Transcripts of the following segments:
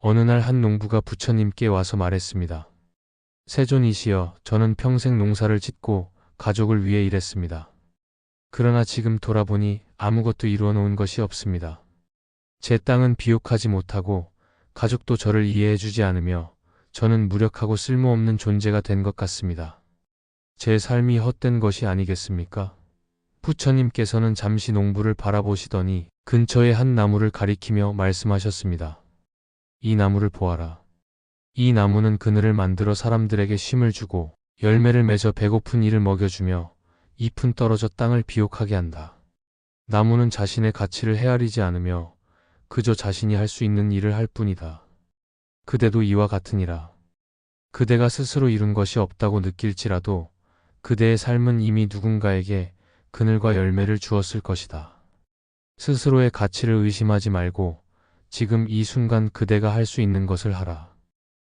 어느 날 한 농부가 부처님께 와서 말했습니다. 세존이시여, 저는 평생 농사를 짓고 가족을 위해 일했습니다. 그러나 지금 돌아보니 아무것도 이루어 놓은 것이 없습니다. 제 땅은 비옥하지 못하고 가족도 저를 이해해주지 않으며 저는 무력하고 쓸모없는 존재가 된 것 같습니다. 제 삶이 헛된 것이 아니겠습니까? 부처님께서는 잠시 농부를 바라보시더니 근처의 한 나무를 가리키며 말씀하셨습니다. 이 나무를 보아라. 이 나무는 그늘을 만들어 사람들에게 쉼을 주고 열매를 맺어 배고픈 이를 먹여주며 잎은 떨어져 땅을 비옥하게 한다. 나무는 자신의 가치를 헤아리지 않으며 그저 자신이 할 수 있는 일을 할 뿐이다. 그대도 이와 같으니라. 그대가 스스로 이룬 것이 없다고 느낄지라도 그대의 삶은 이미 누군가에게 그늘과 열매를 주었을 것이다. 스스로의 가치를 의심하지 말고 지금 이 순간 그대가 할 수 있는 것을 하라.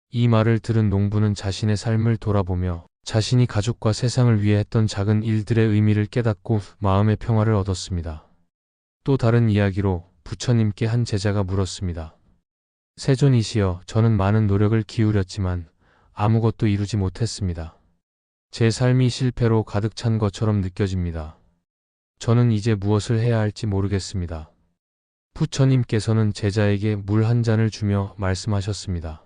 이 말을 들은 농부는 자신의 삶을 돌아보며 자신이 가족과 세상을 위해 했던 작은 일들의 의미를 깨닫고 마음의 평화를 얻었습니다. 또 다른 이야기로 부처님께 한 제자가 물었습니다. 세존이시여, 저는 많은 노력을 기울였지만 아무것도 이루지 못했습니다. 제 삶이 실패로 가득 찬 것처럼 느껴집니다. 저는 이제 무엇을 해야 할지 모르겠습니다. 부처님께서는 제자에게 물 한 잔을 주며 말씀하셨습니다.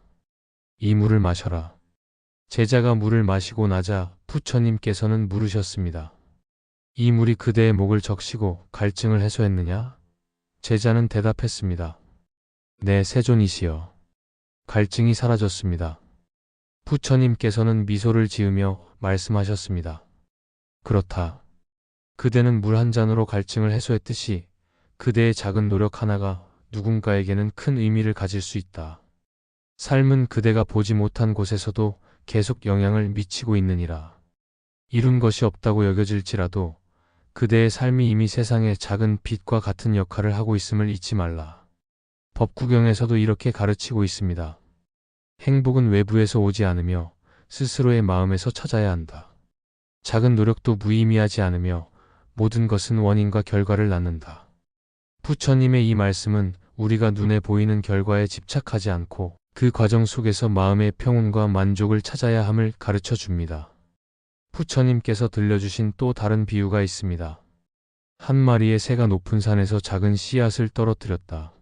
이 물을 마셔라. 제자가 물을 마시고 나자 부처님께서는 물으셨습니다. 이 물이 그대의 목을 적시고 갈증을 해소했느냐? 제자는 대답했습니다. 네, 세존이시여. 갈증이 사라졌습니다. 부처님께서는 미소를 지으며 말씀하셨습니다. 그렇다. 그대는 물 한 잔으로 갈증을 해소했듯이 그대의 작은 노력 하나가 누군가에게는 큰 의미를 가질 수 있다. 삶은 그대가 보지 못한 곳에서도 계속 영향을 미치고 있느니라. 이룬 것이 없다고 여겨질지라도 그대의 삶이 이미 세상에 작은 빛과 같은 역할을 하고 있음을 잊지 말라. 법구경에서도 이렇게 가르치고 있습니다. 행복은 외부에서 오지 않으며 스스로의 마음에서 찾아야 한다. 작은 노력도 무의미하지 않으며 모든 것은 원인과 결과를 낳는다. 부처님의 이 말씀은 우리가 눈에 보이는 결과에 집착하지 않고 그 과정 속에서 마음의 평온과 만족을 찾아야 함을 가르쳐 줍니다. 부처님께서 들려주신 또 다른 비유가 있습니다. 한 마리의 새가 높은 산에서 작은 씨앗을 떨어뜨렸다.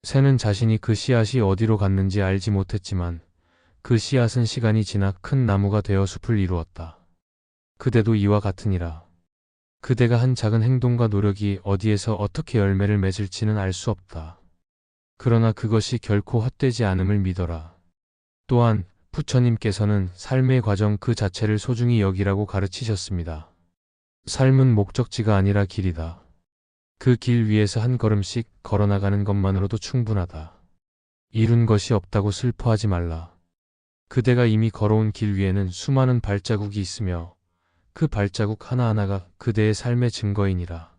새는 자신이 그 씨앗이 어디로 갔는지 알지 못했지만 그 씨앗은 시간이 지나 큰 나무가 되어 숲을 이루었다. 그대도 이와 같으니라. 그대가 한 작은 행동과 노력이 어디에서 어떻게 열매를 맺을지는 알 수 없다. 그러나 그것이 결코 헛되지 않음을 믿어라. 또한 부처님께서는 삶의 과정 그 자체를 소중히 여기라고 가르치셨습니다. 삶은 목적지가 아니라 길이다. 그 길 위에서 한 걸음씩 걸어나가는 것만으로도 충분하다. 이룬 것이 없다고 슬퍼하지 말라. 그대가 이미 걸어온 길 위에는 수많은 발자국이 있으며 그 발자국 하나하나가 그대의 삶의 증거이니라.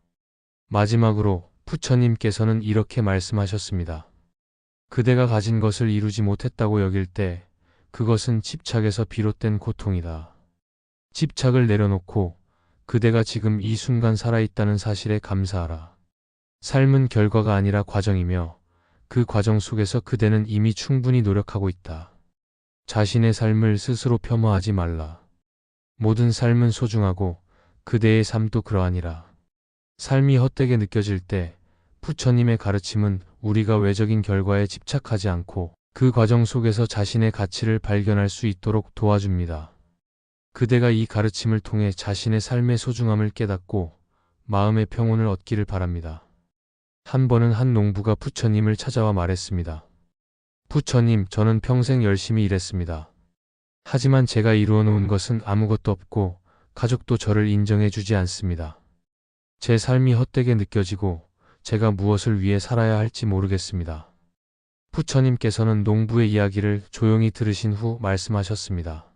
마지막으로 부처님께서는 이렇게 말씀하셨습니다. 그대가 가진 것을 이루지 못했다고 여길 때 그것은 집착에서 비롯된 고통이다. 집착을 내려놓고 그대가 지금 이 순간 살아있다는 사실에 감사하라. 삶은 결과가 아니라 과정이며 그 과정 속에서 그대는 이미 충분히 노력하고 있다. 자신의 삶을 스스로 폄하하지 말라. 모든 삶은 소중하고 그대의 삶도 그러하니라. 삶이 헛되게 느껴질 때 부처님의 가르침은 우리가 외적인 결과에 집착하지 않고 그 과정 속에서 자신의 가치를 발견할 수 있도록 도와줍니다. 그대가 이 가르침을 통해 자신의 삶의 소중함을 깨닫고 마음의 평온을 얻기를 바랍니다. 한 번은 한 농부가 부처님을 찾아와 말했습니다. 부처님, 저는 평생 열심히 일했습니다. 하지만 제가 이루어 놓은 것은 아무것도 없고 가족도 저를 인정해 주지 않습니다. 제 삶이 헛되게 느껴지고 제가 무엇을 위해 살아야 할지 모르겠습니다. 부처님께서는 농부의 이야기를 조용히 들으신 후 말씀하셨습니다.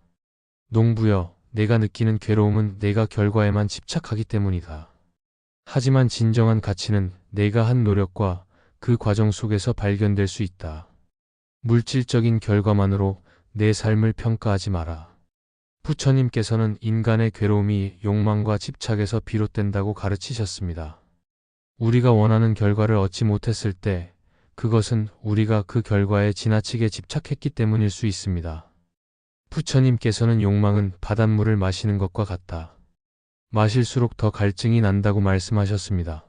농부여, 내가 느끼는 괴로움은 내가 결과에만 집착하기 때문이다. 하지만 진정한 가치는 내가 한 노력과 그 과정 속에서 발견될 수 있다. 물질적인 결과만으로 내 삶을 평가하지 마라. 부처님께서는 인간의 괴로움이 욕망과 집착에서 비롯된다고 가르치셨습니다. 우리가 원하는 결과를 얻지 못했을 때 그것은 우리가 그 결과에 지나치게 집착했기 때문일 수 있습니다. 부처님께서는 욕망은 바닷물을 마시는 것과 같다. 마실수록 더 갈증이 난다고 말씀하셨습니다.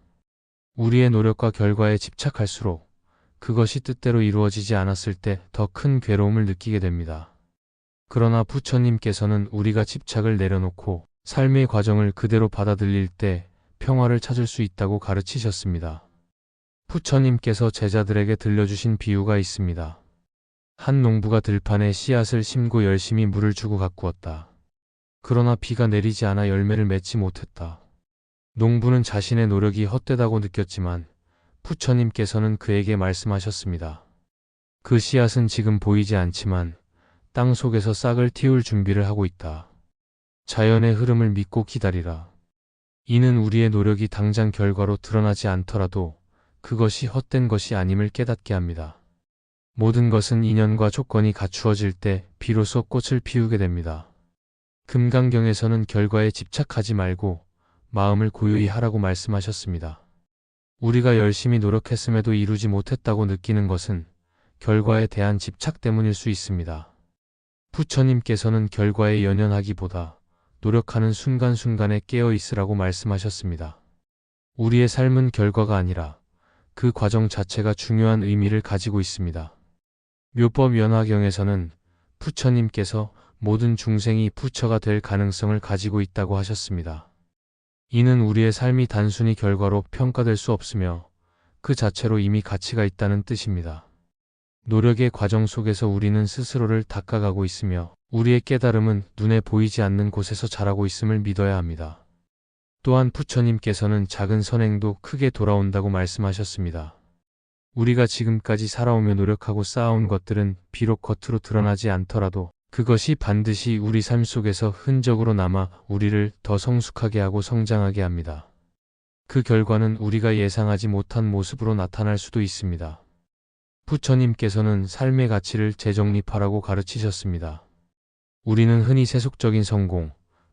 우리의 노력과 결과에 집착할수록 그것이 뜻대로 이루어지지 않았을 때 더 큰 괴로움을 느끼게 됩니다. 그러나 부처님께서는 우리가 집착을 내려놓고 삶의 과정을 그대로 받아들일 때 평화를 찾을 수 있다고 가르치셨습니다. 부처님께서 제자들에게 들려주신 비유가 있습니다. 한 농부가 들판에 씨앗을 심고 열심히 물을 주고 가꾸었다. 그러나 비가 내리지 않아 열매를 맺지 못했다. 농부는 자신의 노력이 헛되다고 느꼈지만 부처님께서는 그에게 말씀하셨습니다. 그 씨앗은 지금 보이지 않지만 땅 속에서 싹을 틔울 준비를 하고 있다. 자연의 흐름을 믿고 기다리라. 이는 우리의 노력이 당장 결과로 드러나지 않더라도 그것이 헛된 것이 아님을 깨닫게 합니다. 모든 것은 인연과 조건이 갖추어질 때 비로소 꽃을 피우게 됩니다. 금강경에서는 결과에 집착하지 말고 마음을 고요히 하라고 말씀하셨습니다. 우리가 열심히 노력했음에도 이루지 못했다고 느끼는 것은 결과에 대한 집착 때문일 수 있습니다. 부처님께서는 결과에 연연하기보다 노력하는 순간순간에 깨어 있으라고 말씀하셨습니다. 우리의 삶은 결과가 아니라 그 과정 자체가 중요한 의미를 가지고 있습니다. 묘법연화경에서는 부처님께서 모든 중생이 부처가 될 가능성을 가지고 있다고 하셨습니다. 이는 우리의 삶이 단순히 결과로 평가될 수 없으며 그 자체로 이미 가치가 있다는 뜻입니다. 노력의 과정 속에서 우리는 스스로를 닦아가고 있으며 우리의 깨달음은 눈에 보이지 않는 곳에서 자라고 있음을 믿어야 합니다. 또한 부처님께서는 작은 선행도 크게 돌아온다고 말씀하셨습니다. 우리가 지금까지 살아오며 노력하고 쌓아온 것들은 비록 겉으로 드러나지 않더라도 그것이 반드시 우리 삶 속에서 흔적으로 남아 우리를 더 성숙하게 하고 성장하게 합니다. 그 결과는 우리가 예상하지 못한 모습으로 나타날 수도 있습니다. 부처님께서는 삶의 가치를 재정립하라고 가르치셨습니다. 우리는 흔히 세속적인 성공,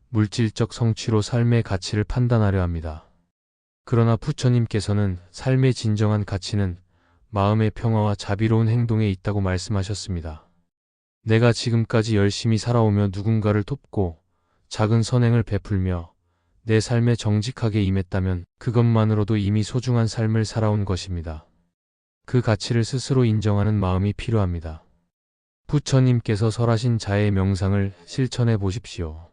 물질적 성취로 삶의 가치를 판단하려 합니다. 그러나 부처님께서는 삶의 진정한 가치는 마음의 평화와 자비로운 행동에 있다고 말씀하셨습니다. 내가 지금까지 열심히 살아오며 누군가를 돕고 작은 선행을 베풀며 내 삶에 정직하게 임했다면 그것만으로도 이미 소중한 삶을 살아온 것입니다. 그 가치를 스스로 인정하는 마음이 필요합니다. 부처님께서 설하신 자의 명상을 실천해 보십시오.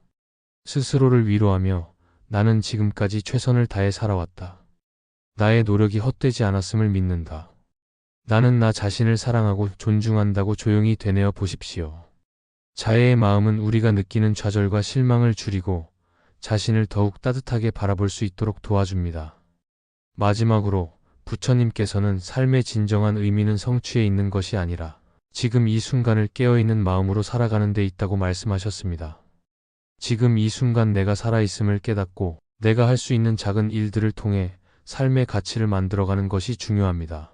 스스로를 위로하며 나는 지금까지 최선을 다해 살아왔다. 나의 노력이 헛되지 않았음을 믿는다. 나는 나 자신을 사랑하고 존중한다고 조용히 되뇌어 보십시오. 자애의 마음은 우리가 느끼는 좌절과 실망을 줄이고 자신을 더욱 따뜻하게 바라볼 수 있도록 도와줍니다. 마지막으로 부처님께서는 삶의 진정한 의미는 성취에 있는 것이 아니라 지금 이 순간을 깨어있는 마음으로 살아가는 데 있다고 말씀하셨습니다. 지금 이 순간 내가 살아있음을 깨닫고 내가 할 수 있는 작은 일들을 통해 삶의 가치를 만들어가는 것이 중요합니다.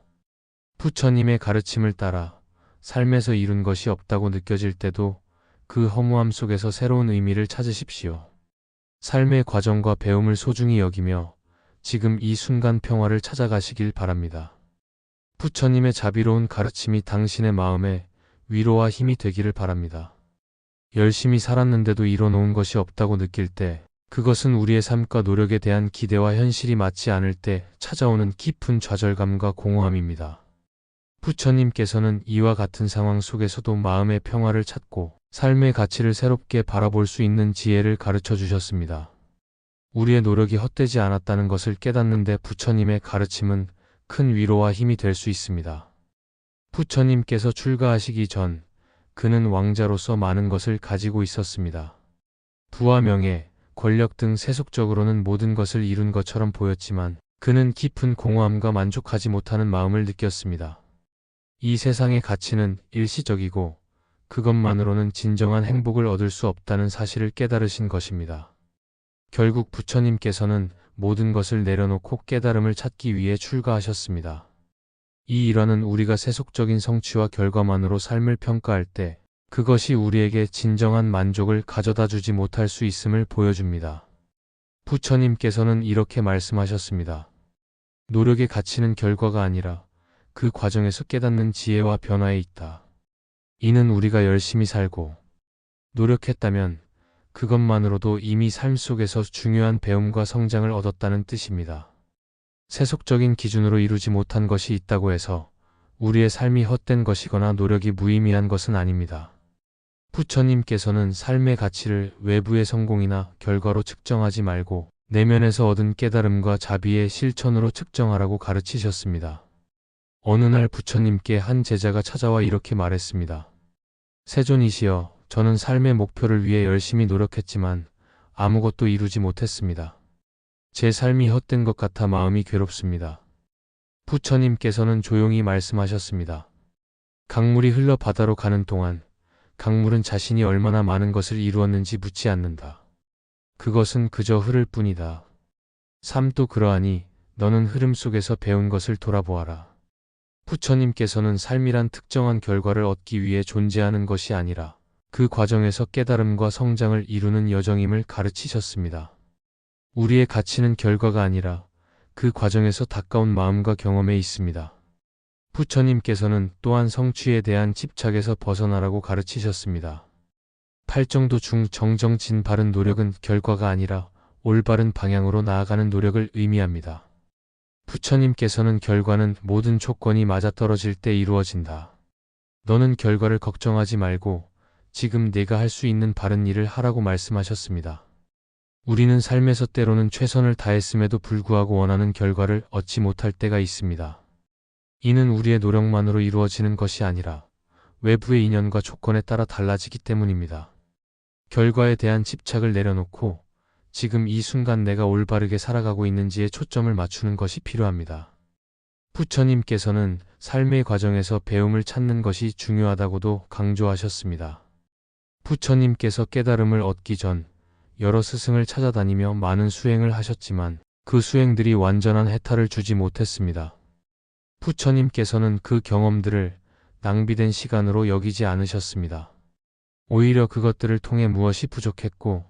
부처님의 가르침을 따라 삶에서 이룬 것이 없다고 느껴질 때도 그 허무함 속에서 새로운 의미를 찾으십시오. 삶의 과정과 배움을 소중히 여기며 지금 이 순간 평화를 찾아가시길 바랍니다. 부처님의 자비로운 가르침이 당신의 마음에 위로와 힘이 되기를 바랍니다. 열심히 살았는데도 이뤄놓은 것이 없다고 느낄 때 그것은 우리의 삶과 노력에 대한 기대와 현실이 맞지 않을 때 찾아오는 깊은 좌절감과 공허함입니다. 부처님께서는 이와 같은 상황 속에서도 마음의 평화를 찾고 삶의 가치를 새롭게 바라볼 수 있는 지혜를 가르쳐 주셨습니다. 우리의 노력이 헛되지 않았다는 것을 깨닫는데 부처님의 가르침은 큰 위로와 힘이 될 수 있습니다. 부처님께서 출가하시기 전 그는 왕자로서 많은 것을 가지고 있었습니다. 부와 명예, 권력 등 세속적으로는 모든 것을 이룬 것처럼 보였지만 그는 깊은 공허함과 만족하지 못하는 마음을 느꼈습니다. 이 세상의 가치는 일시적이고 그것만으로는 진정한 행복을 얻을 수 없다는 사실을 깨달으신 것입니다. 결국 부처님께서는 모든 것을 내려놓고 깨달음을 찾기 위해 출가하셨습니다. 이 일화는 우리가 세속적인 성취와 결과만으로 삶을 평가할 때 그것이 우리에게 진정한 만족을 가져다 주지 못할 수 있음을 보여줍니다. 부처님께서는 이렇게 말씀하셨습니다. 노력의 가치는 결과가 아니라 그 과정에서 깨닫는 지혜와 변화에 있다. 이는 우리가 열심히 살고 노력했다면 그것만으로도 이미 삶 속에서 중요한 배움과 성장을 얻었다는 뜻입니다. 세속적인 기준으로 이루지 못한 것이 있다고 해서 우리의 삶이 헛된 것이거나 노력이 무의미한 것은 아닙니다. 부처님께서는 삶의 가치를 외부의 성공이나 결과로 측정하지 말고 내면에서 얻은 깨달음과 자비의 실천으로 측정하라고 가르치셨습니다. 어느 날 부처님께 한 제자가 찾아와 이렇게 말했습니다. 세존이시여, 저는 삶의 목표를 위해 열심히 노력했지만 아무것도 이루지 못했습니다. 제 삶이 헛된 것 같아 마음이 괴롭습니다. 부처님께서는 조용히 말씀하셨습니다. 강물이 흘러 바다로 가는 동안 강물은 자신이 얼마나 많은 것을 이루었는지 묻지 않는다. 그것은 그저 흐를 뿐이다. 삶도 그러하니 너는 흐름 속에서 배운 것을 돌아보아라. 부처님께서는 삶이란 특정한 결과를 얻기 위해 존재하는 것이 아니라 그 과정에서 깨달음과 성장을 이루는 여정임을 가르치셨습니다. 우리의 가치는 결과가 아니라 그 과정에서 닦아온 마음과 경험에 있습니다. 부처님께서는 또한 성취에 대한 집착에서 벗어나라고 가르치셨습니다. 팔정도 중 정정진 바른 노력은 결과가 아니라 올바른 방향으로 나아가는 노력을 의미합니다. 부처님께서는 결과는 모든 조건이 맞아떨어질 때 이루어진다. 너는 결과를 걱정하지 말고 지금 내가 할 수 있는 바른 일을 하라고 말씀하셨습니다. 우리는 삶에서 때로는 최선을 다했음에도 불구하고 원하는 결과를 얻지 못할 때가 있습니다. 이는 우리의 노력만으로 이루어지는 것이 아니라 외부의 인연과 조건에 따라 달라지기 때문입니다. 결과에 대한 집착을 내려놓고 지금 이 순간 내가 올바르게 살아가고 있는지에 초점을 맞추는 것이 필요합니다. 부처님께서는 삶의 과정에서 배움을 찾는 것이 중요하다고도 강조하셨습니다. 부처님께서 깨달음을 얻기 전 여러 스승을 찾아다니며 많은 수행을 하셨지만 그 수행들이 완전한 해탈을 주지 못했습니다. 부처님께서는 그 경험들을 낭비된 시간으로 여기지 않으셨습니다. 오히려 그것들을 통해 무엇이 부족했고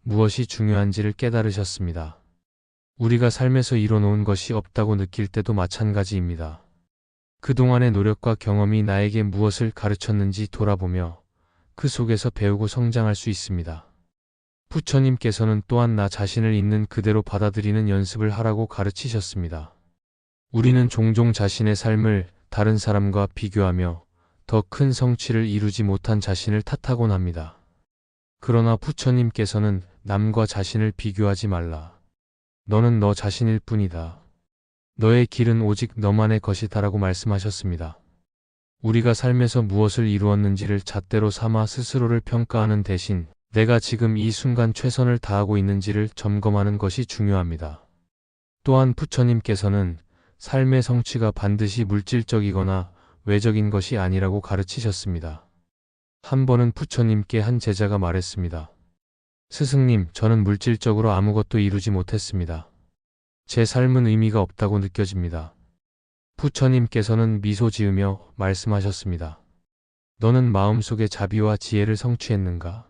무엇이 중요한지를 깨달으셨습니다. 우리가 삶에서 이뤄놓은 것이 없다고 느낄 때도 마찬가지입니다. 그동안의 노력과 경험이 나에게 무엇을 가르쳤는지 돌아보며 그 속에서 배우고 성장할 수 있습니다. 부처님께서는 또한 나 자신을 있는 그대로 받아들이는 연습을 하라고 가르치셨습니다. 우리는 종종 자신의 삶을 다른 사람과 비교하며 더 큰 성취를 이루지 못한 자신을 탓하곤 합니다. 그러나 부처님께서는 남과 자신을 비교하지 말라. 너는 너 자신일 뿐이다. 너의 길은 오직 너만의 것이다라고 말씀하셨습니다. 우리가 삶에서 무엇을 이루었는지를 잣대로 삼아 스스로를 평가하는 대신 내가 지금 이 순간 최선을 다하고 있는지를 점검하는 것이 중요합니다. 또한 부처님께서는 삶의 성취가 반드시 물질적이거나 외적인 것이 아니라고 가르치셨습니다. 한 번은 부처님께 한 제자가 말했습니다. 스승님, 저는 물질적으로 아무것도 이루지 못했습니다. 제 삶은 의미가 없다고 느껴집니다. 부처님께서는 미소 지으며 말씀하셨습니다. 너는 마음속의 자비와 지혜를 성취했는가?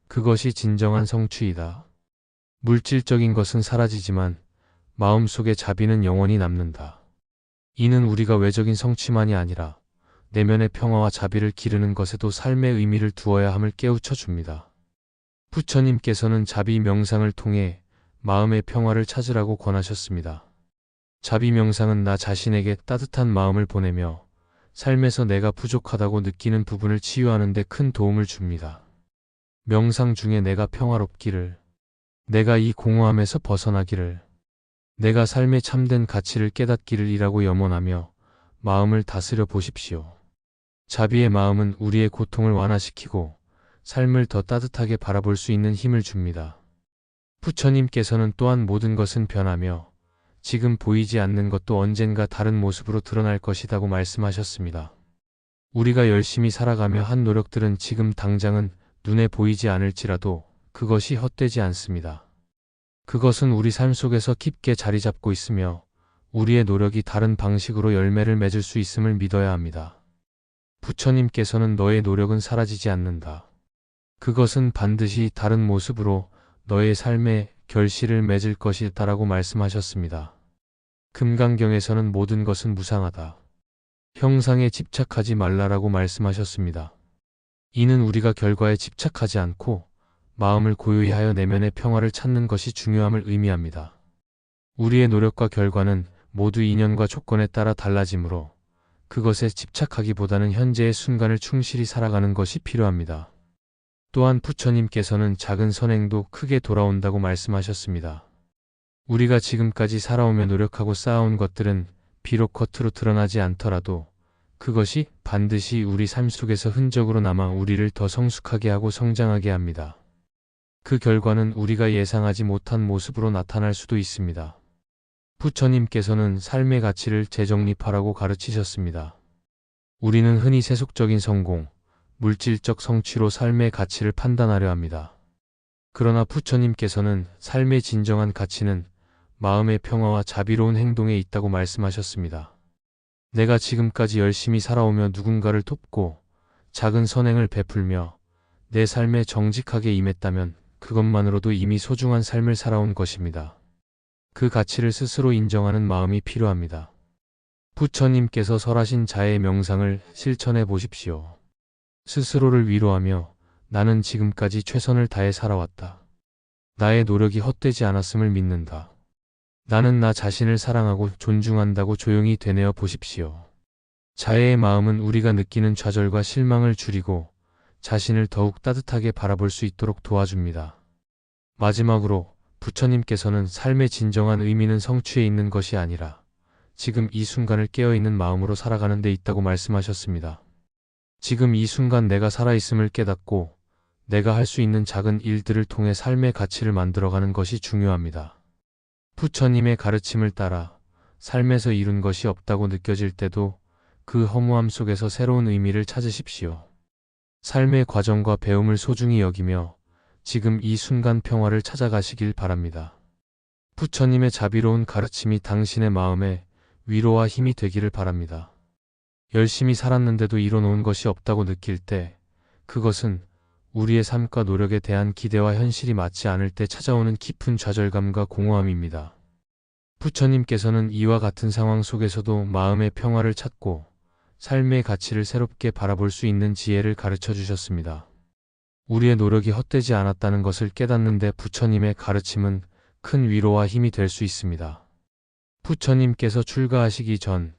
그것이 진정한 성취이다. 물질적인 것은 사라지지만 마음속의 자비는 영원히 남는다. 이는 우리가 외적인 성취만이 아니라 내면의 평화와 자비를 기르는 것에도 삶의 의미를 두어야 함을 깨우쳐 줍니다. 부처님께서는 자비 명상을 통해 마음의 평화를 찾으라고 권하셨습니다. 자비 명상은 나 자신에게 따뜻한 마음을 보내며 삶에서 내가 부족하다고 느끼는 부분을 치유하는 데 큰 도움을 줍니다. 명상 중에 내가 평화롭기를, 내가 이 공허함에서 벗어나기를, 내가 삶의 참된 가치를 깨닫기를 이라고 염원하며 마음을 다스려 보십시오. 자비의 마음은 우리의 고통을 완화시키고 삶을 더 따뜻하게 바라볼 수 있는 힘을 줍니다. 부처님께서는 또한 모든 것은 변하며 지금 보이지 않는 것도 언젠가 다른 모습으로 드러날 것이라고 말씀하셨습니다. 우리가 열심히 살아가며 한 노력들은 지금 당장은 눈에 보이지 않을지라도 그것이 헛되지 않습니다. 그것은 우리 삶 속에서 깊게 자리 잡고 있으며 우리의 노력이 다른 방식으로 열매를 맺을 수 있음을 믿어야 합니다. 부처님께서는 너의 노력은 사라지지 않는다. 그것은 반드시 다른 모습으로 너의 삶에 결실을 맺을 것이다라고 말씀하셨습니다. 금강경에서는 모든 것은 무상하다. 형상에 집착하지 말라라고 말씀하셨습니다. 이는 우리가 결과에 집착하지 않고 마음을 고요히 하여 내면의 평화를 찾는 것이 중요함을 의미합니다. 우리의 노력과 결과는 모두 인연과 조건에 따라 달라지므로 그것에 집착하기보다는 현재의 순간을 충실히 살아가는 것이 필요합니다. 또한 부처님께서는 작은 선행도 크게 돌아온다고 말씀하셨습니다. 우리가 지금까지 살아오며 노력하고 쌓아온 것들은 비록 겉으로 드러나지 않더라도 그것이 반드시 우리 삶 속에서 흔적으로 남아 우리를 더 성숙하게 하고 성장하게 합니다. 그 결과는 우리가 예상하지 못한 모습으로 나타날 수도 있습니다. 부처님께서는 삶의 가치를 재정립하라고 가르치셨습니다. 우리는 흔히 세속적인 성공, 물질적 성취로 삶의 가치를 판단하려 합니다. 그러나 부처님께서는 삶의 진정한 가치는 마음의 평화와 자비로운 행동에 있다고 말씀하셨습니다. 내가 지금까지 열심히 살아오며 누군가를 돕고 작은 선행을 베풀며 내 삶에 정직하게 임했다면 그것만으로도 이미 소중한 삶을 살아온 것입니다. 그 가치를 스스로 인정하는 마음이 필요합니다. 부처님께서 설하신 자의 명상을 실천해 보십시오. 스스로를 위로하며 나는 지금까지 최선을 다해 살아왔다. 나의 노력이 헛되지 않았음을 믿는다. 나는 나 자신을 사랑하고 존중한다고 조용히 되뇌어 보십시오. 자애의 마음은 우리가 느끼는 좌절과 실망을 줄이고 자신을 더욱 따뜻하게 바라볼 수 있도록 도와줍니다. 마지막으로 부처님께서는 삶의 진정한 의미는 성취에 있는 것이 아니라 지금 이 순간을 깨어있는 마음으로 살아가는 데 있다고 말씀하셨습니다. 지금 이 순간 내가 살아있음을 깨닫고 내가 할 수 있는 작은 일들을 통해 삶의 가치를 만들어가는 것이 중요합니다. 부처님의 가르침을 따라 삶에서 이룬 것이 없다고 느껴질 때도 그 허무함 속에서 새로운 의미를 찾으십시오. 삶의 과정과 배움을 소중히 여기며 지금 이 순간 평화를 찾아가시길 바랍니다. 부처님의 자비로운 가르침이 당신의 마음에 위로와 힘이 되기를 바랍니다. 열심히 살았는데도 이뤄놓은 것이 없다고 느낄 때 그것은 우리의 삶과 노력에 대한 기대와 현실이 맞지 않을 때 찾아오는 깊은 좌절감과 공허함입니다. 부처님께서는 이와 같은 상황 속에서도 마음의 평화를 찾고 삶의 가치를 새롭게 바라볼 수 있는 지혜를 가르쳐 주셨습니다. 우리의 노력이 헛되지 않았다는 것을 깨닫는데 부처님의 가르침은 큰 위로와 힘이 될 수 있습니다. 부처님께서 출가하시기 전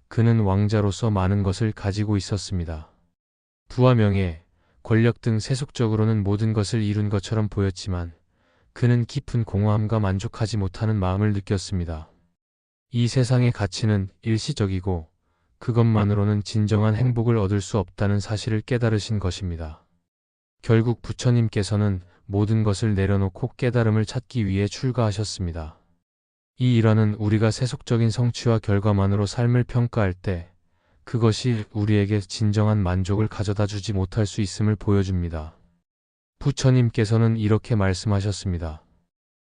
그는 왕자로서 많은 것을 가지고 있었습니다. 부와 명예, 권력 등 세속적으로는 모든 것을 이룬 것처럼 보였지만 그는 깊은 공허함과 만족하지 못하는 마음을 느꼈습니다. 이 세상의 가치는 일시적이고 그것만으로는 진정한 행복을 얻을 수 없다는 사실을 깨달으신 것입니다. 결국 부처님께서는 모든 것을 내려놓고 깨달음을 찾기 위해 출가하셨습니다. 이 일화는 우리가 세속적인 성취와 결과만으로 삶을 평가할 때 그것이 우리에게 진정한 만족을 가져다 주지 못할 수 있음을 보여줍니다. 부처님께서는 이렇게 말씀하셨습니다.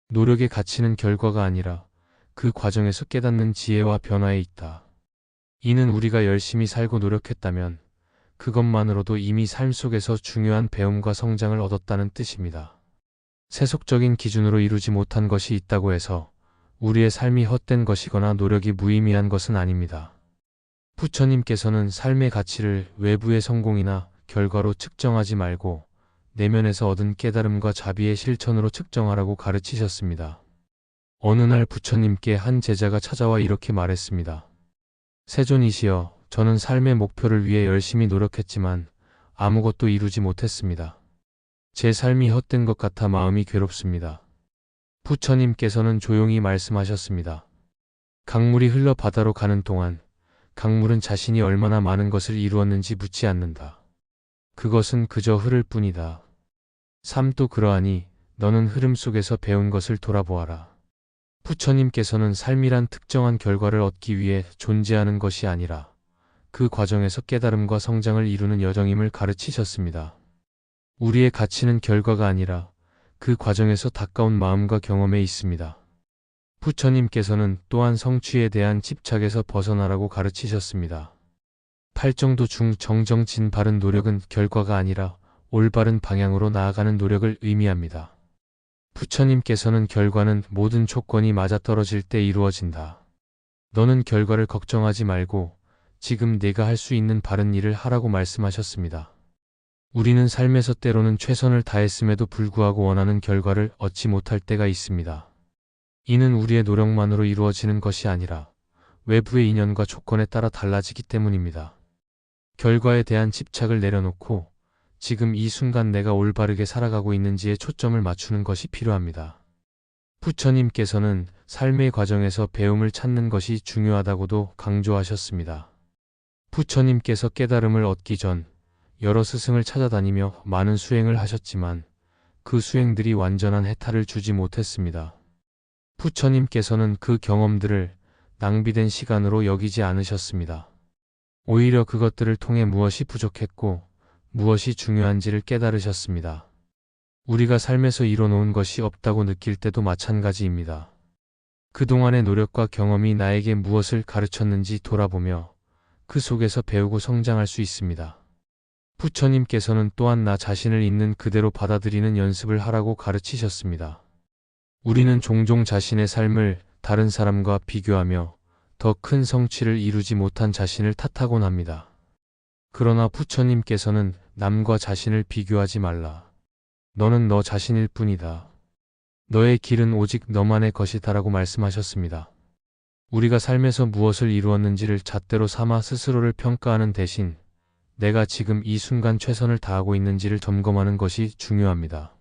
노력의 가치는 결과가 아니라 그 과정에서 깨닫는 지혜와 변화에 있다. 이는 우리가 열심히 살고 노력했다면 그것만으로도 이미 삶 속에서 중요한 배움과 성장을 얻었다는 뜻입니다. 세속적인 기준으로 이루지 못한 것이 있다고 해서 우리의 삶이 헛된 것이거나 노력이 무의미한 것은 아닙니다. 부처님께서는 삶의 가치를 외부의 성공이나 결과로 측정하지 말고 내면에서 얻은 깨달음과 자비의 실천으로 측정하라고 가르치셨습니다. 어느 날 부처님께 한 제자가 찾아와 이렇게 말했습니다. 세존이시여, 저는 삶의 목표를 위해 열심히 노력했지만 아무것도 이루지 못했습니다. 제 삶이 헛된 것 같아 마음이 괴롭습니다. 부처님께서는 조용히 말씀하셨습니다. 강물이 흘러 바다로 가는 동안 강물은 자신이 얼마나 많은 것을 이루었는지 묻지 않는다. 그것은 그저 흐를 뿐이다. 삶도 그러하니 너는 흐름 속에서 배운 것을 돌아보아라. 부처님께서는 삶이란 특정한 결과를 얻기 위해 존재하는 것이 아니라 그 과정에서 깨달음과 성장을 이루는 여정임을 가르치셨습니다. 우리의 가치는 결과가 아니라 그 과정에서 닦아온 마음과 경험에 있습니다. 부처님께서는 또한 성취에 대한 집착에서 벗어나라고 가르치셨습니다. 팔정도 중 정정진 바른 노력은 결과가 아니라 올바른 방향으로 나아가는 노력을 의미합니다. 부처님께서는 결과는 모든 조건이 맞아떨어질 때 이루어진다. 너는 결과를 걱정하지 말고 지금 내가 할 수 있는 바른 일을 하라고 말씀하셨습니다. 우리는 삶에서 때로는 최선을 다했음에도 불구하고 원하는 결과를 얻지 못할 때가 있습니다. 이는 우리의 노력만으로 이루어지는 것이 아니라 외부의 인연과 조건에 따라 달라지기 때문입니다. 결과에 대한 집착을 내려놓고 지금 이 순간 내가 올바르게 살아가고 있는지에 초점을 맞추는 것이 필요합니다. 부처님께서는 삶의 과정에서 배움을 찾는 것이 중요하다고도 강조하셨습니다. 부처님께서 깨달음을 얻기 전 여러 스승을 찾아다니며 많은 수행을 하셨지만 그 수행들이 완전한 해탈을 주지 못했습니다. 부처님께서는 그 경험들을 낭비된 시간으로 여기지 않으셨습니다. 오히려 그것들을 통해 무엇이 부족했고 무엇이 중요한지를 깨달으셨습니다. 우리가 삶에서 이뤄놓은 것이 없다고 느낄 때도 마찬가지입니다. 그동안의 노력과 경험이 나에게 무엇을 가르쳤는지 돌아보며 그 속에서 배우고 성장할 수 있습니다. 부처님께서는 또한 나 자신을 있는 그대로 받아들이는 연습을 하라고 가르치셨습니다. 우리는 종종 자신의 삶을 다른 사람과 비교하며 더 큰 성취를 이루지 못한 자신을 탓하곤 합니다. 그러나 부처님께서는 남과 자신을 비교하지 말라. 너는 너 자신일 뿐이다. 너의 길은 오직 너만의 것이다라고 말씀하셨습니다. 우리가 삶에서 무엇을 이루었는지를 잣대로 삼아 스스로를 평가하는 대신 내가 지금 이 순간 최선을 다하고 있는지를 점검하는 것이 중요합니다.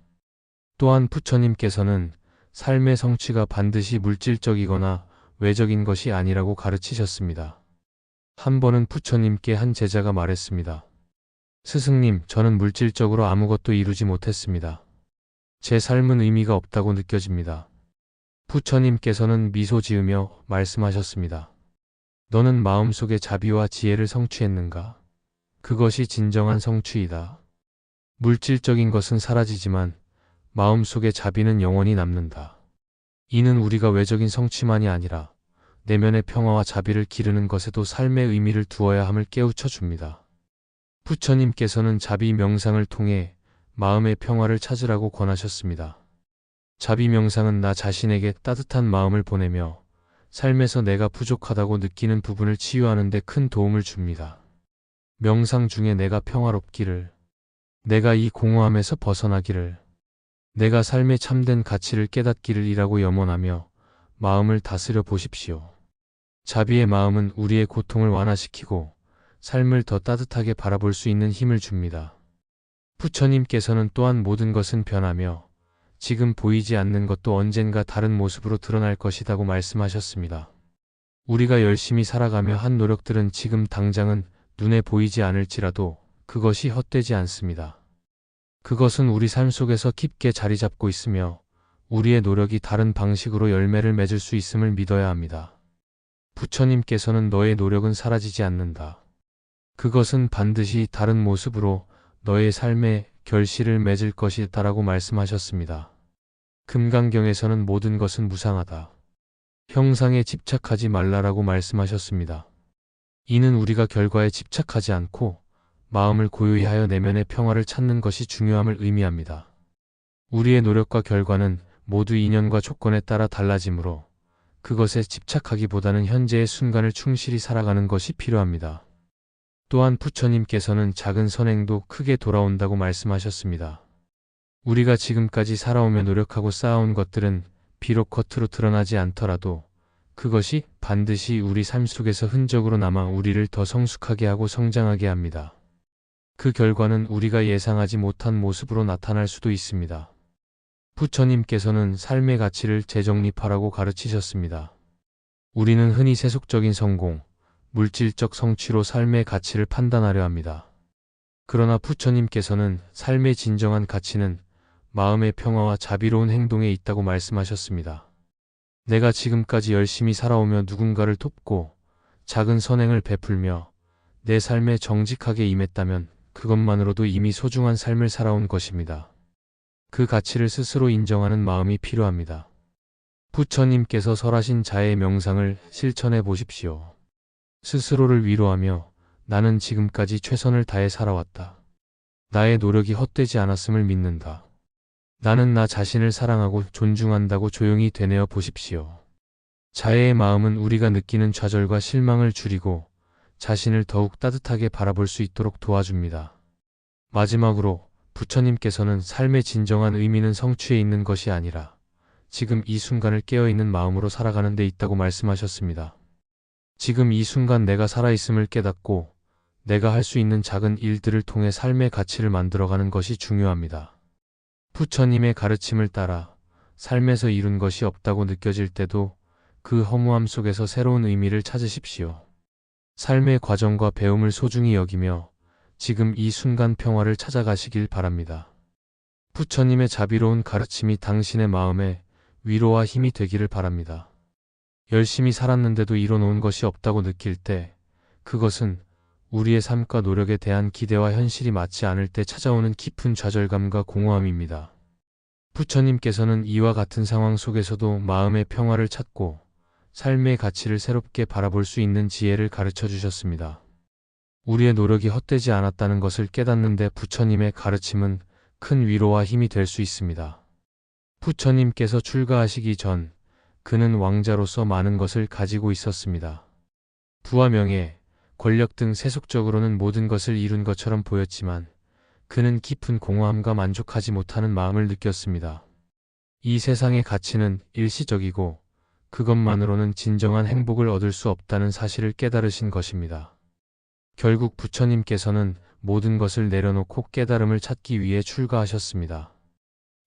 또한 부처님께서는 삶의 성취가 반드시 물질적이거나 외적인 것이 아니라고 가르치셨습니다. 한 번은 부처님께 한 제자가 말했습니다. 스승님, 저는 물질적으로 아무것도 이루지 못했습니다. 제 삶은 의미가 없다고 느껴집니다. 부처님께서는 미소 지으며 말씀하셨습니다. 너는 마음속의 자비와 지혜를 성취했는가? 그것이 진정한 성취이다. 물질적인 것은 사라지지만 마음속의 자비는 영원히 남는다. 이는 우리가 외적인 성취만이 아니라 내면의 평화와 자비를 기르는 것에도 삶의 의미를 두어야 함을 깨우쳐 줍니다. 부처님께서는 자비 명상을 통해 마음의 평화를 찾으라고 권하셨습니다. 자비 명상은 나 자신에게 따뜻한 마음을 보내며 삶에서 내가 부족하다고 느끼는 부분을 치유하는 데 큰 도움을 줍니다. 명상 중에 내가 평화롭기를, 내가 이 공허함에서 벗어나기를, 내가 삶의 참된 가치를 깨닫기를 이라고 염원하며 마음을 다스려 보십시오. 자비의 마음은 우리의 고통을 완화시키고 삶을 더 따뜻하게 바라볼 수 있는 힘을 줍니다. 부처님께서는 또한 모든 것은 변하며 지금 보이지 않는 것도 언젠가 다른 모습으로 드러날 것이라고 말씀하셨습니다. 우리가 열심히 살아가며 한 노력들은 지금 당장은 눈에 보이지 않을지라도 그것이 헛되지 않습니다. 그것은 우리 삶 속에서 깊게 자리 잡고 있으며 우리의 노력이 다른 방식으로 열매를 맺을 수 있음을 믿어야 합니다. 부처님께서는 너의 노력은 사라지지 않는다. 그것은 반드시 다른 모습으로 너의 삶에 결실을 맺을 것이다라고 말씀하셨습니다. 금강경에서는 모든 것은 무상하다. 형상에 집착하지 말라라고 말씀하셨습니다. 이는 우리가 결과에 집착하지 않고 마음을 고요히 하여 내면의 평화를 찾는 것이 중요함을 의미합니다. 우리의 노력과 결과는 모두 인연과 조건에 따라 달라지므로 그것에 집착하기보다는 현재의 순간을 충실히 살아가는 것이 필요합니다. 또한 부처님께서는 작은 선행도 크게 돌아온다고 말씀하셨습니다. 우리가 지금까지 살아오며 노력하고 쌓아온 것들은 비록 겉으로 드러나지 않더라도 그것이 반드시 우리 삶 속에서 흔적으로 남아 우리를 더 성숙하게 하고 성장하게 합니다. 그 결과는 우리가 예상하지 못한 모습으로 나타날 수도 있습니다. 부처님께서는 삶의 가치를 재정립하라고 가르치셨습니다. 우리는 흔히 세속적인 성공, 물질적 성취로 삶의 가치를 판단하려 합니다. 그러나 부처님께서는 삶의 진정한 가치는 마음의 평화와 자비로운 행동에 있다고 말씀하셨습니다. 내가 지금까지 열심히 살아오며 누군가를 돕고 작은 선행을 베풀며 내 삶에 정직하게 임했다면 그것만으로도 이미 소중한 삶을 살아온 것입니다. 그 가치를 스스로 인정하는 마음이 필요합니다. 부처님께서 설하신 자의 명상을 실천해 보십시오. 스스로를 위로하며 나는 지금까지 최선을 다해 살아왔다. 나의 노력이 헛되지 않았음을 믿는다. 나는 나 자신을 사랑하고 존중한다고 조용히 되뇌어 보십시오. 자애의 마음은 우리가 느끼는 좌절과 실망을 줄이고 자신을 더욱 따뜻하게 바라볼 수 있도록 도와줍니다. 마지막으로 부처님께서는 삶의 진정한 의미는 성취에 있는 것이 아니라 지금 이 순간을 깨어있는 마음으로 살아가는 데 있다고 말씀하셨습니다. 지금 이 순간 내가 살아있음을 깨닫고 내가 할 수 있는 작은 일들을 통해 삶의 가치를 만들어가는 것이 중요합니다. 부처님의 가르침을 따라 삶에서 이룬 것이 없다고 느껴질 때도 그 허무함 속에서 새로운 의미를 찾으십시오. 삶의 과정과 배움을 소중히 여기며 지금 이 순간 평화를 찾아가시길 바랍니다. 부처님의 자비로운 가르침이 당신의 마음에 위로와 힘이 되기를 바랍니다. 열심히 살았는데도 이뤄놓은 것이 없다고 느낄 때 그것은 우리의 삶과 노력에 대한 기대와 현실이 맞지 않을 때 찾아오는 깊은 좌절감과 공허함입니다. 부처님께서는 이와 같은 상황 속에서도 마음의 평화를 찾고 삶의 가치를 새롭게 바라볼 수 있는 지혜를 가르쳐 주셨습니다. 우리의 노력이 헛되지 않았다는 것을 깨닫는데 부처님의 가르침은 큰 위로와 힘이 될 수 있습니다. 부처님께서 출가하시기 전 그는 왕자로서 많은 것을 가지고 있었습니다. 부와 명예, 권력 등 세속적으로는 모든 것을 이룬 것처럼 보였지만 그는 깊은 공허함과 만족하지 못하는 마음을 느꼈습니다. 이 세상의 가치는 일시적이고 그것만으로는 진정한 행복을 얻을 수 없다는 사실을 깨달으신 것입니다. 결국 부처님께서는 모든 것을 내려놓고 깨달음을 찾기 위해 출가하셨습니다.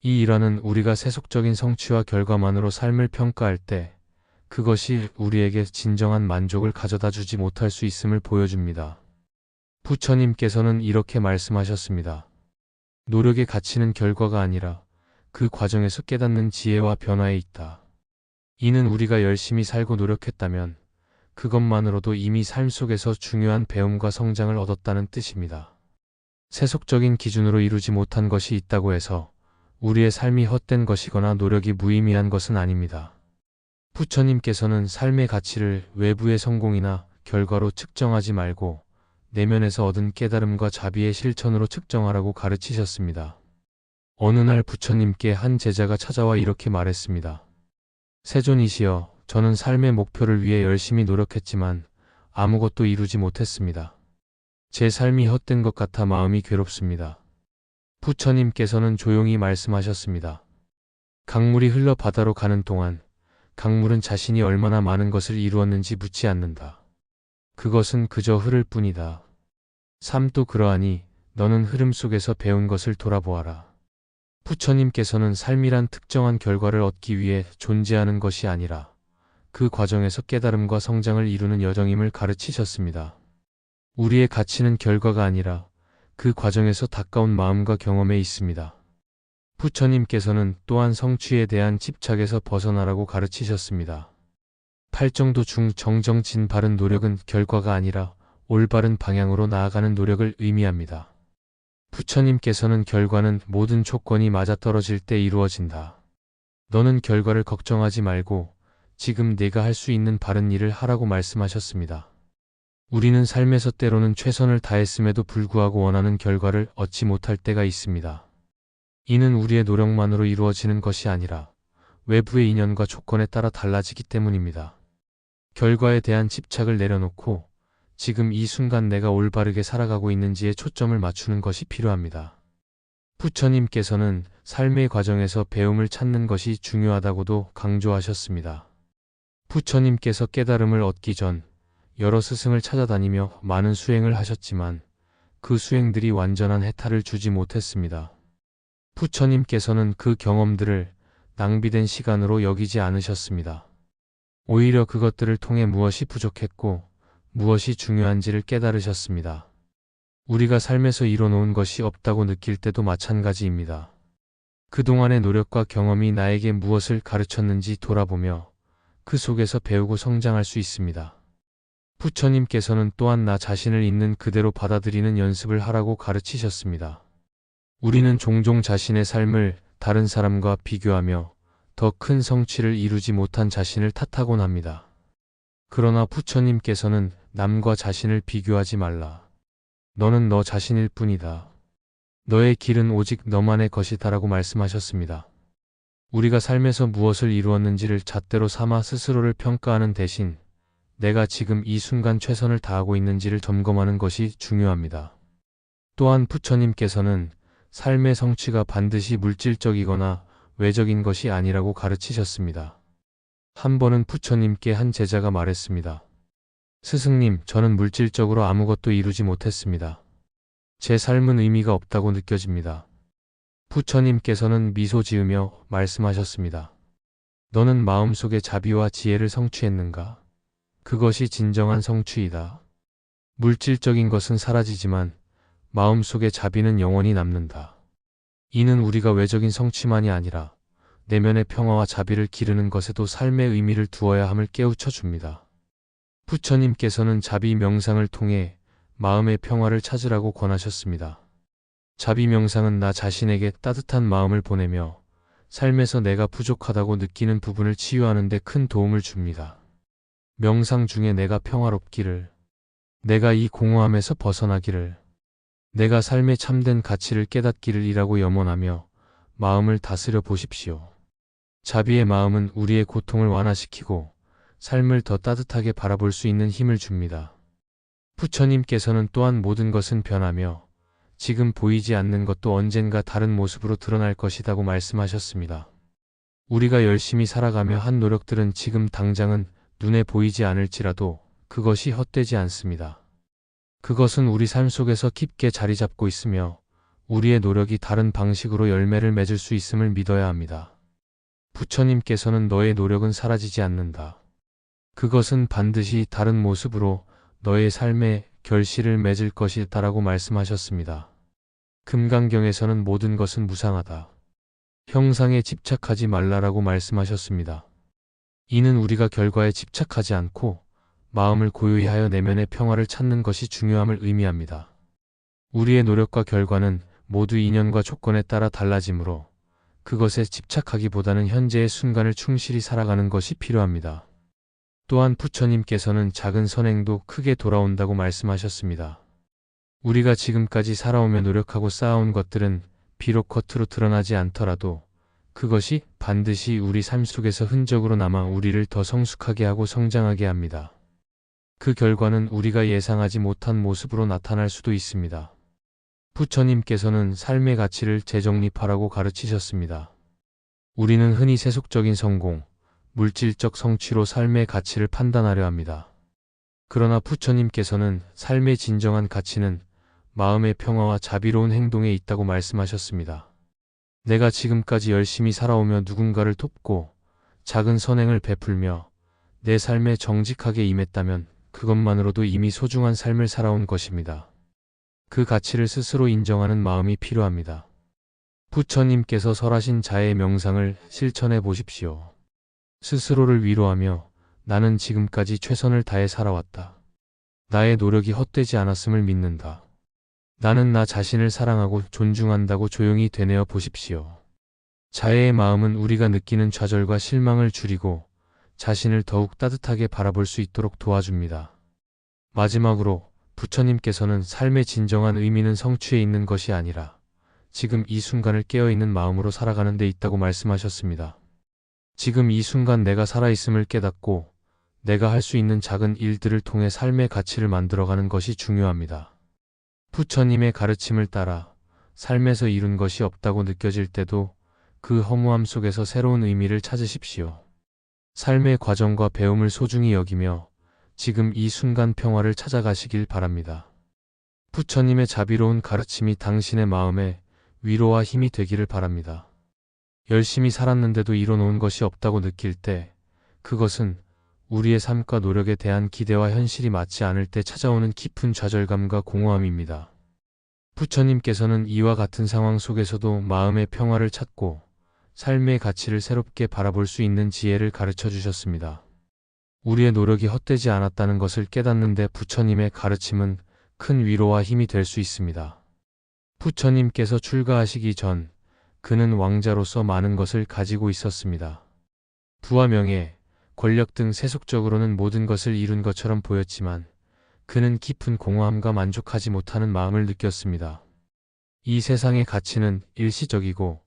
이 일화는 우리가 세속적인 성취와 결과만으로 삶을 평가할 때 그것이 우리에게 진정한 만족을 가져다 주지 못할 수 있음을 보여줍니다. 부처님께서는 이렇게 말씀하셨습니다. 노력의 가치는 결과가 아니라 그 과정에서 깨닫는 지혜와 변화에 있다. 이는 우리가 열심히 살고 노력했다면 그것만으로도 이미 삶 속에서 중요한 배움과 성장을 얻었다는 뜻입니다. 세속적인 기준으로 이루지 못한 것이 있다고 해서 우리의 삶이 헛된 것이거나 노력이 무의미한 것은 아닙니다. 부처님께서는 삶의 가치를 외부의 성공이나 결과로 측정하지 말고 내면에서 얻은 깨달음과 자비의 실천으로 측정하라고 가르치셨습니다. 어느 날 부처님께 한 제자가 찾아와 이렇게 말했습니다. 세존이시여, 저는 삶의 목표를 위해 열심히 노력했지만 아무것도 이루지 못했습니다. 제 삶이 헛된 것 같아 마음이 괴롭습니다. 부처님께서는 조용히 말씀하셨습니다. 강물이 흘러 바다로 가는 동안 강물은 자신이 얼마나 많은 것을 이루었는지 묻지 않는다. 그것은 그저 흐를 뿐이다. 삶도 그러하니 너는 흐름 속에서 배운 것을 돌아보아라. 부처님께서는 삶이란 특정한 결과를 얻기 위해 존재하는 것이 아니라 그 과정에서 깨달음과 성장을 이루는 여정임을 가르치셨습니다. 우리의 가치는 결과가 아니라 그 과정에서 가까운 마음과 경험에 있습니다. 부처님께서는 또한 성취에 대한 집착에서 벗어나라고 가르치셨습니다. 팔정도 중 정정진 바른 노력은 결과가 아니라 올바른 방향으로 나아가는 노력을 의미합니다. 부처님께서는 결과는 모든 조건이 맞아떨어질 때 이루어진다. 너는 결과를 걱정하지 말고 지금 내가 할 수 있는 바른 일을 하라고 말씀하셨습니다. 우리는 삶에서 때로는 최선을 다했음에도 불구하고 원하는 결과를 얻지 못할 때가 있습니다. 이는 우리의 노력만으로 이루어지는 것이 아니라 외부의 인연과 조건에 따라 달라지기 때문입니다. 결과에 대한 집착을 내려놓고 지금 이 순간 내가 올바르게 살아가고 있는지에 초점을 맞추는 것이 필요합니다. 부처님께서는 삶의 과정에서 배움을 찾는 것이 중요하다고도 강조하셨습니다. 부처님께서 깨달음을 얻기 전 여러 스승을 찾아다니며 많은 수행을 하셨지만 그 수행들이 완전한 해탈을 주지 못했습니다. 부처님께서는 그 경험들을 낭비된 시간으로 여기지 않으셨습니다. 오히려 그것들을 통해 무엇이 부족했고 무엇이 중요한지를 깨달으셨습니다. 우리가 삶에서 이뤄놓은 것이 없다고 느낄 때도 마찬가지입니다. 그동안의 노력과 경험이 나에게 무엇을 가르쳤는지 돌아보며 그 속에서 배우고 성장할 수 있습니다. 부처님께서는 또한 나 자신을 있는 그대로 받아들이는 연습을 하라고 가르치셨습니다. 우리는 종종 자신의 삶을 다른 사람과 비교하며 더 큰 성취를 이루지 못한 자신을 탓하곤 합니다. 그러나 부처님께서는 남과 자신을 비교하지 말라. 너는 너 자신일 뿐이다. 너의 길은 오직 너만의 것이다라고 말씀하셨습니다. 우리가 삶에서 무엇을 이루었는지를 잣대로 삼아 스스로를 평가하는 대신 내가 지금 이 순간 최선을 다하고 있는지를 점검하는 것이 중요합니다. 또한 부처님께서는 삶의 성취가 반드시 물질적이거나 외적인 것이 아니라고 가르치셨습니다. 한 번은 부처님께 한 제자가 말했습니다. 스승님, 저는 물질적으로 아무것도 이루지 못했습니다. 제 삶은 의미가 없다고 느껴집니다. 부처님께서는 미소 지으며 말씀하셨습니다. 너는 마음속의 자비와 지혜를 성취했는가? 그것이 진정한 성취이다. 물질적인 것은 사라지지만 마음속의 자비는 영원히 남는다. 이는 우리가 외적인 성취만이 아니라 내면의 평화와 자비를 기르는 것에도 삶의 의미를 두어야 함을 깨우쳐 줍니다. 부처님께서는 자비 명상을 통해 마음의 평화를 찾으라고 권하셨습니다. 자비 명상은 나 자신에게 따뜻한 마음을 보내며 삶에서 내가 부족하다고 느끼는 부분을 치유하는 데 큰 도움을 줍니다. 명상 중에 내가 평화롭기를, 내가 이 공허함에서 벗어나기를, 내가 삶의 참된 가치를 깨닫기를 이라고 염원하며 마음을 다스려 보십시오. 자비의 마음은 우리의 고통을 완화시키고 삶을 더 따뜻하게 바라볼 수 있는 힘을 줍니다. 부처님께서는 또한 모든 것은 변하며 지금 보이지 않는 것도 언젠가 다른 모습으로 드러날 것이라고 말씀하셨습니다. 우리가 열심히 살아가며 한 노력들은 지금 당장은 눈에 보이지 않을지라도 그것이 헛되지 않습니다. 그것은 우리 삶 속에서 깊게 자리 잡고 있으며 우리의 노력이 다른 방식으로 열매를 맺을 수 있음을 믿어야 합니다. 부처님께서는 너의 노력은 사라지지 않는다. 그것은 반드시 다른 모습으로 너의 삶에 결실을 맺을 것이다라고 말씀하셨습니다. 금강경에서는 모든 것은 무상하다. 형상에 집착하지 말라라고 말씀하셨습니다. 이는 우리가 결과에 집착하지 않고 마음을 고요히 하여 내면의 평화를 찾는 것이 중요함을 의미합니다. 우리의 노력과 결과는 모두 인연과 조건에 따라 달라지므로 그것에 집착하기보다는 현재의 순간을 충실히 살아가는 것이 필요합니다. 또한 부처님께서는 작은 선행도 크게 돌아온다고 말씀하셨습니다. 우리가 지금까지 살아오며 노력하고 쌓아온 것들은 비록 겉으로 드러나지 않더라도 그것이 반드시 우리 삶 속에서 흔적으로 남아 우리를 더 성숙하게 하고 성장하게 합니다. 그 결과는 우리가 예상하지 못한 모습으로 나타날 수도 있습니다. 부처님께서는 삶의 가치를 재정립하라고 가르치셨습니다. 우리는 흔히 세속적인 성공, 물질적 성취로 삶의 가치를 판단하려 합니다. 그러나 부처님께서는 삶의 진정한 가치는 마음의 평화와 자비로운 행동에 있다고 말씀하셨습니다. 내가 지금까지 열심히 살아오며 누군가를 돕고 작은 선행을 베풀며 내 삶에 정직하게 임했다면 그것만으로도 이미 소중한 삶을 살아온 것입니다. 그 가치를 스스로 인정하는 마음이 필요합니다. 부처님께서 설하신 자의 명상을 실천해 보십시오. 스스로를 위로하며 나는 지금까지 최선을 다해 살아왔다. 나의 노력이 헛되지 않았음을 믿는다. 나는 나 자신을 사랑하고 존중한다고 조용히 되뇌어 보십시오. 자애의 마음은 우리가 느끼는 좌절과 실망을 줄이고 자신을 더욱 따뜻하게 바라볼 수 있도록 도와줍니다. 마지막으로 부처님께서는 삶의 진정한 의미는 성취에 있는 것이 아니라 지금 이 순간을 깨어있는 마음으로 살아가는 데 있다고 말씀하셨습니다. 지금 이 순간 내가 살아있음을 깨닫고 내가 할 수 있는 작은 일들을 통해 삶의 가치를 만들어가는 것이 중요합니다. 부처님의 가르침을 따라 삶에서 이룬 것이 없다고 느껴질 때도 그 허무함 속에서 새로운 의미를 찾으십시오. 삶의 과정과 배움을 소중히 여기며 지금 이 순간 평화를 찾아가시길 바랍니다. 부처님의 자비로운 가르침이 당신의 마음에 위로와 힘이 되기를 바랍니다. 열심히 살았는데도 이뤄놓은 것이 없다고 느낄 때 그것은 우리의 삶과 노력에 대한 기대와 현실이 맞지 않을 때 찾아오는 깊은 좌절감과 공허함입니다. 부처님께서는 이와 같은 상황 속에서도 마음의 평화를 찾고 삶의 가치를 새롭게 바라볼 수 있는 지혜를 가르쳐 주셨습니다. 우리의 노력이 헛되지 않았다는 것을 깨닫는데 부처님의 가르침은 큰 위로와 힘이 될 수 있습니다. 부처님께서 출가하시기 전 그는 왕자로서 많은 것을 가지고 있었습니다. 부와 명예, 권력 등 세속적으로는 모든 것을 이룬 것처럼 보였지만 그는 깊은 공허함과 만족하지 못하는 마음을 느꼈습니다. 이 세상의 가치는 일시적이고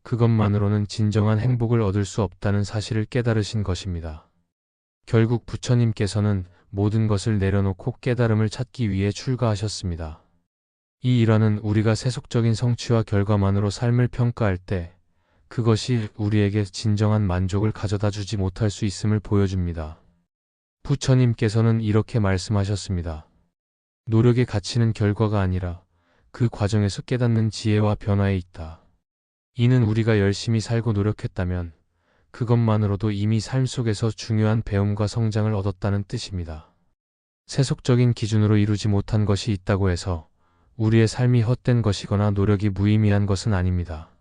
그것만으로는 진정한 행복을 얻을 수 없다는 사실을 깨달으신 것입니다. 결국 부처님께서는 모든 것을 내려놓고 깨달음을 찾기 위해 출가하셨습니다. 이 일화는 우리가 세속적인 성취와 결과만으로 삶을 평가할 때 그것이 우리에게 진정한 만족을 가져다 주지 못할 수 있음을 보여줍니다. 부처님께서는 이렇게 말씀하셨습니다. 노력의 가치는 결과가 아니라 그 과정에서 깨닫는 지혜와 변화에 있다. 이는 우리가 열심히 살고 노력했다면 그것만으로도 이미 삶 속에서 중요한 배움과 성장을 얻었다는 뜻입니다. 세속적인 기준으로 이루지 못한 것이 있다고 해서 우리의 삶이 헛된 것이거나 노력이 무의미한 것은 아닙니다.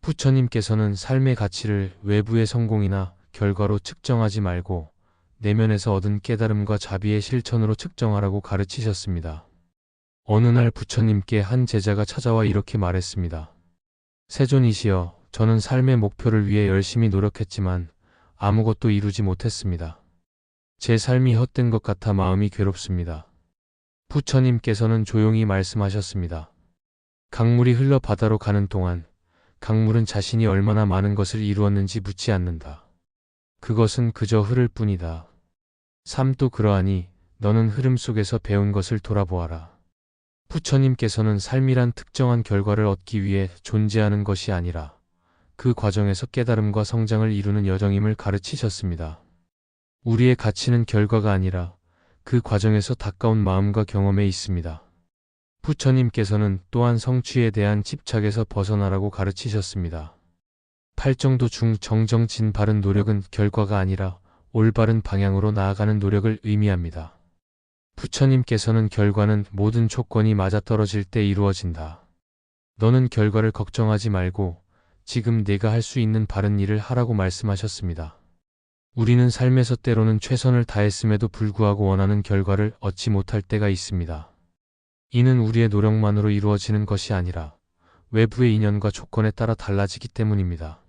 부처님께서는 삶의 가치를 외부의 성공이나 결과로 측정하지 말고 내면에서 얻은 깨달음과 자비의 실천으로 측정하라고 가르치셨습니다. 어느 날 부처님께 한 제자가 찾아와 이렇게 말했습니다. 세존이시여, 저는 삶의 목표를 위해 열심히 노력했지만 아무것도 이루지 못했습니다. 제 삶이 헛된 것 같아 마음이 괴롭습니다. 부처님께서는 조용히 말씀하셨습니다. 강물이 흘러 바다로 가는 동안 강물은 자신이 얼마나 많은 것을 이루었는지 묻지 않는다. 그것은 그저 흐를 뿐이다. 삶도 그러하니 너는 흐름 속에서 배운 것을 돌아보아라. 부처님께서는 삶이란 특정한 결과를 얻기 위해 존재하는 것이 아니라 그 과정에서 깨달음과 성장을 이루는 여정임을 가르치셨습니다. 우리의 가치는 결과가 아니라 그 과정에서 닦아온 마음과 경험에 있습니다. 부처님께서는 또한 성취에 대한 집착에서 벗어나라고 가르치셨습니다. 팔정도 중 정정진 바른 노력은 결과가 아니라 올바른 방향으로 나아가는 노력을 의미합니다. 부처님께서는 결과는 모든 조건이 맞아떨어질 때 이루어진다. 너는 결과를 걱정하지 말고 지금 내가 할 수 있는 바른 일을 하라고 말씀하셨습니다. 우리는 삶에서 때로는 최선을 다했음에도 불구하고 원하는 결과를 얻지 못할 때가 있습니다. 이는 우리의 노력만으로 이루어지는 것이 아니라 외부의 인연과 조건에 따라 달라지기 때문입니다.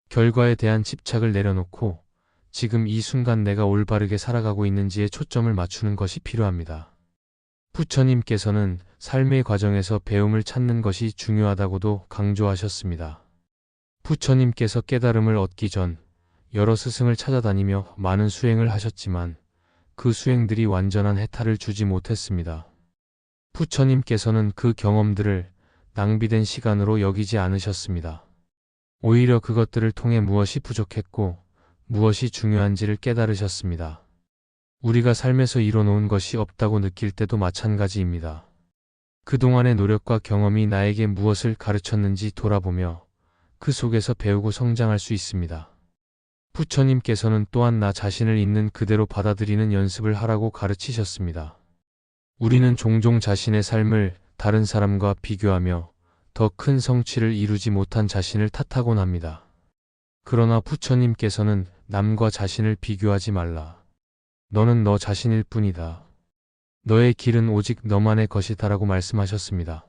결과에 대한 집착을 내려놓고 지금 이 순간 내가 올바르게 살아가고 있는지에 초점을 맞추는 것이 필요합니다. 부처님께서는 삶의 과정에서 배움을 찾는 것이 중요하다고도 강조하셨습니다. 부처님께서 깨달음을 얻기 전 여러 스승을 찾아다니며 많은 수행을 하셨지만 그 수행들이 완전한 해탈을 주지 못했습니다. 부처님께서는 그 경험들을 낭비된 시간으로 여기지 않으셨습니다. 오히려 그것들을 통해 무엇이 부족했고 무엇이 중요한지를 깨달으셨습니다. 우리가 삶에서 이뤄놓은 것이 없다고 느낄 때도 마찬가지입니다. 그동안의 노력과 경험이 나에게 무엇을 가르쳤는지 돌아보며 그 속에서 배우고 성장할 수 있습니다. 부처님께서는 또한 나 자신을 있는 그대로 받아들이는 연습을 하라고 가르치셨습니다. 우리는 종종 자신의 삶을 다른 사람과 비교하며 더 큰 성취를 이루지 못한 자신을 탓하곤 합니다. 그러나 부처님께서는 남과 자신을 비교하지 말라. 너는 너 자신일 뿐이다. 너의 길은 오직 너만의 것이다라고 말씀하셨습니다.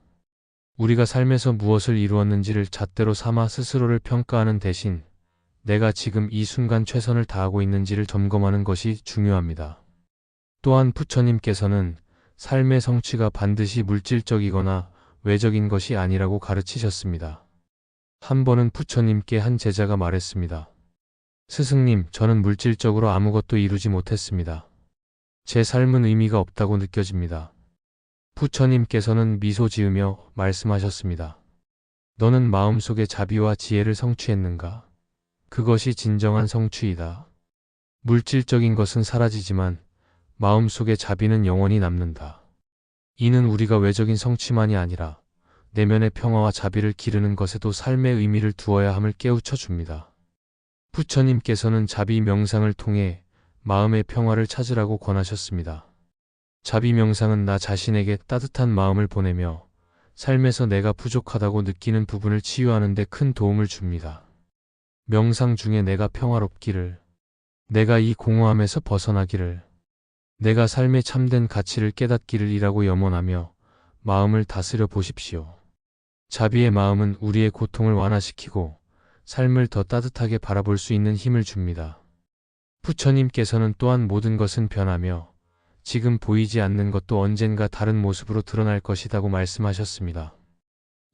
우리가 삶에서 무엇을 이루었는지를 잣대로 삼아 스스로를 평가하는 대신 내가 지금 이 순간 최선을 다하고 있는지를 점검하는 것이 중요합니다. 또한 부처님께서는 삶의 성취가 반드시 물질적이거나 외적인 것이 아니라고 가르치셨습니다. 한 번은 부처님께 한 제자가 말했습니다. 스승님, 저는 물질적으로 아무것도 이루지 못했습니다. 제 삶은 의미가 없다고 느껴집니다. 부처님께서는 미소 지으며 말씀하셨습니다. 너는 마음속에 자비와 지혜를 성취했는가? 그것이 진정한 성취이다. 물질적인 것은 사라지지만 마음속의 자비는 영원히 남는다. 이는 우리가 외적인 성취만이 아니라 내면의 평화와 자비를 기르는 것에도 삶의 의미를 두어야 함을 깨우쳐 줍니다. 부처님께서는 자비 명상을 통해 마음의 평화를 찾으라고 권하셨습니다. 자비 명상은 나 자신에게 따뜻한 마음을 보내며 삶에서 내가 부족하다고 느끼는 부분을 치유하는 데 큰 도움을 줍니다. 명상 중에 내가 평화롭기를, 내가 이 공허함에서 벗어나기를, 내가 삶의 참된 가치를 깨닫기를 이라고 염원하며 마음을 다스려 보십시오. 자비의 마음은 우리의 고통을 완화시키고 삶을 더 따뜻하게 바라볼 수 있는 힘을 줍니다. 부처님께서는 또한 모든 것은 변하며 지금 보이지 않는 것도 언젠가 다른 모습으로 드러날 것이라고 말씀하셨습니다.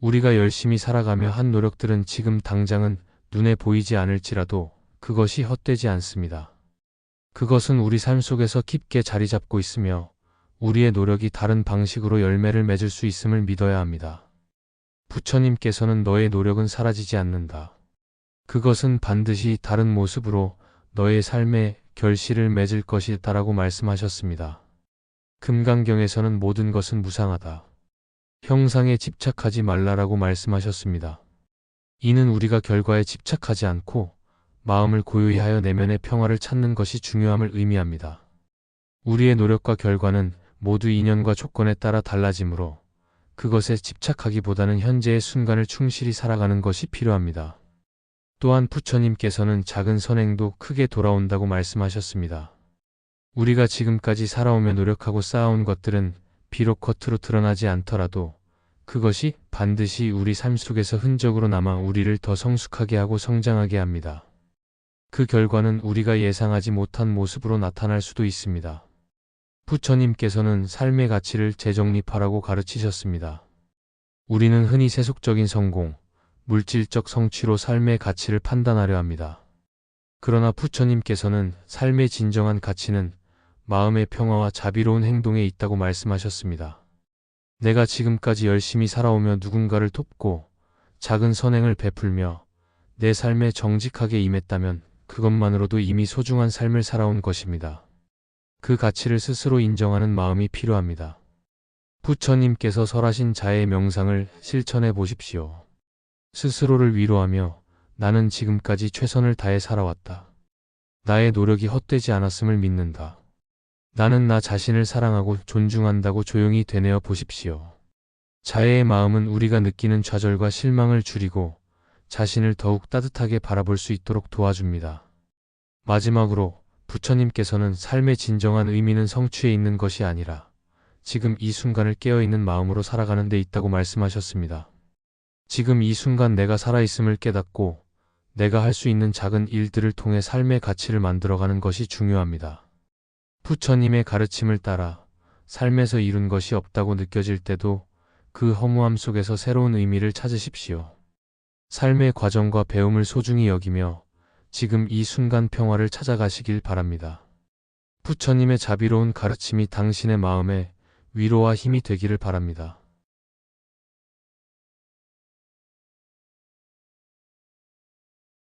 우리가 열심히 살아가며 한 노력들은 지금 당장은 눈에 보이지 않을지라도 그것이 헛되지 않습니다. 그것은 우리 삶 속에서 깊게 자리 잡고 있으며 우리의 노력이 다른 방식으로 열매를 맺을 수 있음을 믿어야 합니다. 부처님께서는 너의 노력은 사라지지 않는다. 그것은 반드시 다른 모습으로 너의 삶에 결실을 맺을 것이다라고 말씀하셨습니다. 금강경에서는 모든 것은 무상하다. 형상에 집착하지 말라라고 말씀하셨습니다. 이는 우리가 결과에 집착하지 않고 마음을 고요히 하여 내면의 평화를 찾는 것이 중요함을 의미합니다. 우리의 노력과 결과는 모두 인연과 조건에 따라 달라지므로 그것에 집착하기보다는 현재의 순간을 충실히 살아가는 것이 필요합니다. 또한 부처님께서는 작은 선행도 크게 돌아온다고 말씀하셨습니다. 우리가 지금까지 살아오며 노력하고 쌓아온 것들은 비록 겉으로 드러나지 않더라도 그것이 반드시 우리 삶 속에서 흔적으로 남아 우리를 더 성숙하게 하고 성장하게 합니다. 그 결과는 우리가 예상하지 못한 모습으로 나타날 수도 있습니다. 부처님께서는 삶의 가치를 재정립하라고 가르치셨습니다. 우리는 흔히 세속적인 성공, 물질적 성취로 삶의 가치를 판단하려 합니다. 그러나 부처님께서는 삶의 진정한 가치는 마음의 평화와 자비로운 행동에 있다고 말씀하셨습니다. 내가 지금까지 열심히 살아오며 누군가를 돕고 작은 선행을 베풀며 내 삶에 정직하게 임했다면 그것만으로도 이미 소중한 삶을 살아온 것입니다. 그 가치를 스스로 인정하는 마음이 필요합니다. 부처님께서 설하신 자의 명상을 실천해 보십시오. 스스로를 위로하며 나는 지금까지 최선을 다해 살아왔다. 나의 노력이 헛되지 않았음을 믿는다. 나는 나 자신을 사랑하고 존중한다고 조용히 되뇌어 보십시오. 자애의 마음은 우리가 느끼는 좌절과 실망을 줄이고 자신을 더욱 따뜻하게 바라볼 수 있도록 도와줍니다. 마지막으로 부처님께서는 삶의 진정한 의미는 성취에 있는 것이 아니라 지금 이 순간을 깨어있는 마음으로 살아가는 데 있다고 말씀하셨습니다. 지금 이 순간 내가 살아있음을 깨닫고 내가 할 수 있는 작은 일들을 통해 삶의 가치를 만들어가는 것이 중요합니다. 부처님의 가르침을 따라 삶에서 이룬 것이 없다고 느껴질 때도 그 허무함 속에서 새로운 의미를 찾으십시오. 삶의 과정과 배움을 소중히 여기며 지금 이 순간 평화를 찾아가시길 바랍니다. 부처님의 자비로운 가르침이 당신의 마음에 위로와 힘이 되기를 바랍니다.